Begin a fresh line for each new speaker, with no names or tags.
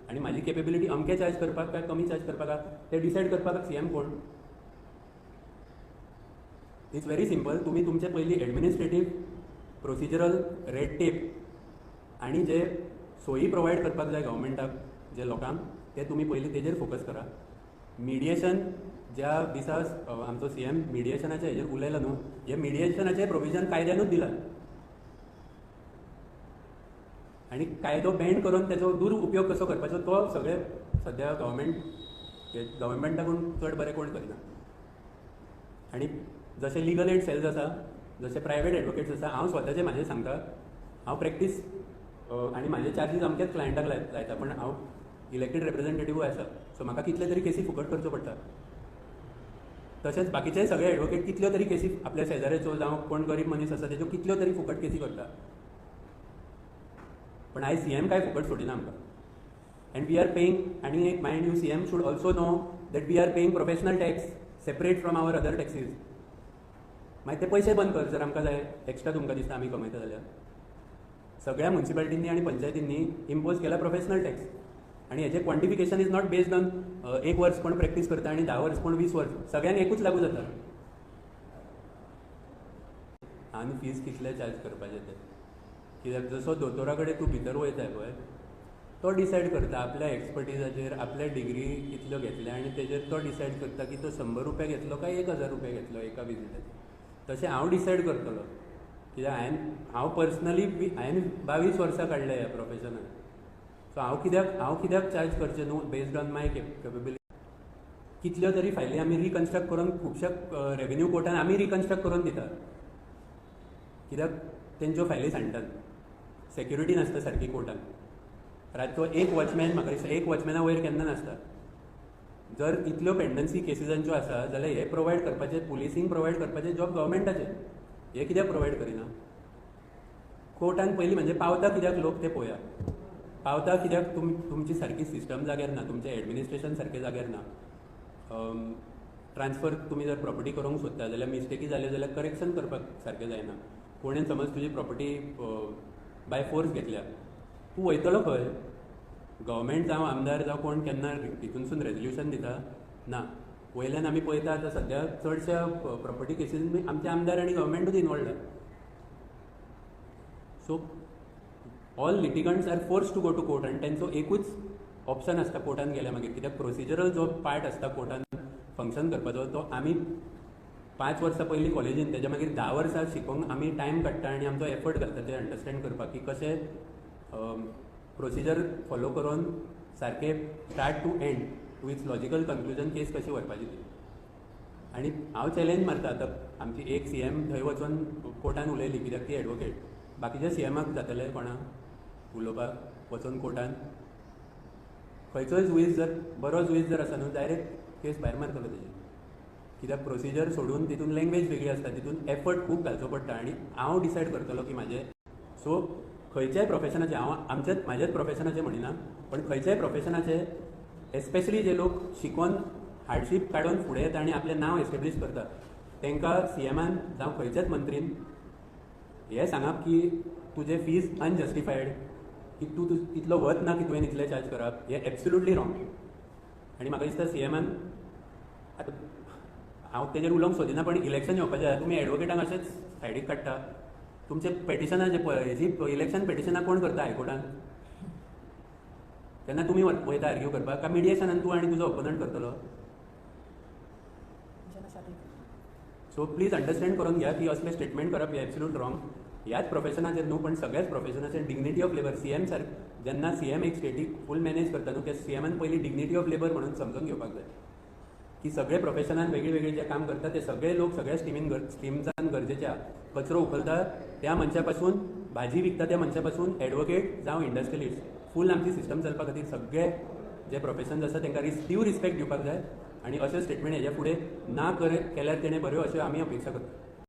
आनी म्हाजी केपेबिलिटी अमके चार्ज करपाक काय कमी चार्ज करपाक ते डिसायड करपाक सीएम कोण. It's very simple. तुम्ही तुमचे पयलीं एडमिनिस्ट्रेटीव प्रोसिजरल रेड टेप आनी जे सोयी प्रोवायड करपाक जाय गव्हर्मेंटाक जे लोकांक ते तुम्ही पयलीं तेजेर फोकस करा. मिडिएशन ज्या दिसा आमचो सीएम मिडिएशनाचे हेजेर उलयला न्हू, हे मिडिएशनाचे प्रोविजन कायद्यानूच दिला आनी कायदो बँड करून तेजो दुरुपयोग कसो करपाचो तो सगळे सद्या गव्हर्मेंटाकून चड बरें कोण करिना. आनी जशे लिगल एड सेल्स आसा, जशे प्रायवेट एडवोकेट्स आसा, हांव स्वताचे म्हाजें सांगता, हांव प्रॅक्टीस आनी म्हाजे चार्जीस अमकेच क्लायंटाक लायता, पण हांव इलेक्टेड रिप्रेझेंटेटिव्हूय आसा, सो म्हाका कितले तरी केसी फुकट करच्यो पडटा. तशेंच बाकीचे सगळे एडवोकेट कितल्यो तरी केसी आपल्या शेजाऱ्याच्यो जावं कोण गरीब मनीस आसा तेज्यो कितल्यो तरी फुकट केसी करता. पण आयज सीएम काय फुकट सोडिना आमकां. एंड वी आर पेईंग, आनी एक mind you, CM should also know that we are paying professional tax separate from our other taxes. मागीर ते पयशे बंद कर जर आमकां जाय एक्स्ट्रा तुमकां दिसता आमी कमयता जाल्यार. सगळ्या म्युन्सिपालिटींनी आनी पंचायतींनी इम्पोज केला प्रोफेशनल टॅक्स आनी हेजे क्वॉन्टिफिकेशन इज नॉट बेस्ड ऑन 1 वर्स कोण प्रॅक्टीस करता आनी 10 वर्स कोण 20 वर्स, सगळ्यांक एकूच लागू जाता. आनी फीज कितले चार्ज करपाचे ते, कित्याक जसो दोतोरा कडेन तूं भितर वयता पळय तो डिसायड करता आपल्या एक्सपर्टिजाचेर, आपल्या डिग्री कितल्यो घेतल्या आनी तेजेर तो डिसायड करता की तो 100 रुपया घेतलो काय 1000 रुपया घेतलो एका विजिटाचेर. तशें हांव डिसायड करतलो, कित्याक हांव पर्सनली हांवें 22 वर्सां काडल्या ह्या प्रोफेशनान. सो हांव कित्याक चार्ज करचें न्हू बेस्ड ऑन माय केपेबिलिटी. कितल्यो तरी फायली आमी रिकन्स्ट्रक्ट करून खुबश्या रेव्हेन्यू कोर्टान आमी रिकन्स्ट्रक्ट करून दितात, कित्याक तेंच्यो फायली सांडटात, सेक्युरिटी नासता सारकी कोर्टान. रातचो एक वॉचमॅन म्हाका दिसता एक वॉचमॅना वयर केन्ना नासता. जर इतल्यो पेंडन्सी केसीसांच्यो आसा जाल्यार हे प्रोवायड करपाचे, पुलिसींग प्रोवायड करपाचे जॉब गव्हर्मेंटाचें. हे कित्याक प्रोवायड करिना. कोर्टान पयलीं म्हणजे पावता कित्याक लोक ते पळोवया. पावता कित्याक तुमची सारकी सिस्टम जाग्यार ना, तुमचें एडमिनिस्ट्रेशन सारकें जाग्यार ना. ट्रान्सफर तुमी जर प्रॉपर्टी करूंक सोदता जाल्यार मिस्टेकी जाल्यो जाल्यार करेक्शन करपाक सारकें जायना. कोणें समज तुजी प्रॉपर्टी बाय फोर्स घेतल्या, तूं वयतलो खंय. गव्हर्मेंट जावं आमदार जावं कोण केन्ना हितूनसून रेजोल्युशन दिता ना. वयल्यान आमी पळयता आतां सद्या चडश्या प्रॉपर्टी केसीस आमचे आमदार आनी गव्हर्मेंटूच इनवॉल्ड आसा. So all litigants are force to go to court आनी तेंचो एकूच ऑप्शन आसता कोर्टान गेल्या मागीर. कित्याक प्रोसिजरल जो पार्ट आसता कोर्टान फंक्शन करपाचो तो आमी 5 वर्सां पयलीं कॉलेजीन, तेज्या मागीर 10 वर्सां शिकोवंक आमी टायम काडटा आनी आमचो एफर्ट घालता ते अंडरस्टँड करपाक की कशें प्रोसिजर फॉलो करून सारकें start to end to its logical conclusion case कशी व्हरपाची ती. आनी हांव चॅलेंज मारता आतां आमची एक सीएम थंय वचून कोर्टान उलयली, कित्याक ती एडवोकेट. बाकीच्या सीएमाक जातले कोणाक उलोवपाक वचून कोर्टान. खंयचोय जुईज जर बरो जुईज जर आसा न्हू डायरेक्ट केस भायर मारतलो तेजेर. कित्याक प्रोसिजर सोडून तितून लँग्वेज वेगळी आसता, तितून एफर्ट खूब घालचो पडटा आनी हांव डिसायड करतलो की म्हाजें. सो खंयच्याय प्रोफेशनाचे, हांव म्हाजेच प्रोफेशनाचें म्हणिना, पण खंयच्याय प्रोफेशनाचे एस्पेशली जे लोक शिकून हार्डशीप काडून फुडें येता आनी आपलें नांव एस्टेब्लीश करतात, तांकां सीएमान जावं खंयच्याच मंत्रीन हें सांगप की तुजे फीज अनजस्टिफायड, की तूं इतलो वत ना की तुवें इतले चार्ज करप, हें एब्सोल्युटली रॉंग. आनी म्हाका दिसता सीएमान आतां हांव तेजेर उलोवंक सोदिना, पण इलेक्शन येवपाचें आसा. तुमी एडवोकेटांक अशेंच सायडीक काडटा. तुमचे पेटिशनां जे पळय हेजी इलेक्शन पेटिशनां कोण करता हायकोर्टान, तेन्ना तुमी वयता आर्ग्यू करपाक काय मिडिएशनान तूं आनी तुजो ओपोनंट करतलो. सो प्लीज अंडरस्टँड करून घ्या की असले स्टेटमेंट करप हे एब्सोल्यूट रॉंग. ह्याच प्रोफेशनाचेर न्हू पण सगळ्याच प्रोफेशनाचेर डिग्निटी ऑफ लेबर. सीएम जेन्ना सीएम एक स्टेटीक फूल मॅनेज करता न्हू, त्या सीएमान पयलीं डिग्निटी ऑफ लेबर म्हणून समजून घेवपाक जाय की सगळे प्रोफेशनान वेगळी वेगळी जे काम करता ते सगळे लोक सगळ्या स्ट्रिम्सांत गरजेचे आहा. कचरो उखलता त्या मनशा पासून, भाजी विकता त्या मनशा पासून, एडवोकेट जावं इंडस्ट्रियलिस्ट, फूल आमची सिस्टम चलपा खातीर सगळे जे प्रोफेशन्स आसा तांकां ड्यू रिस्पेक्ट दिवपाक जाय. आनी अशें स्टेटमेंट हेज्या फुडें ना केल्यार तेणें बऱ्यो अश्यो आमी अपेक्षा करता.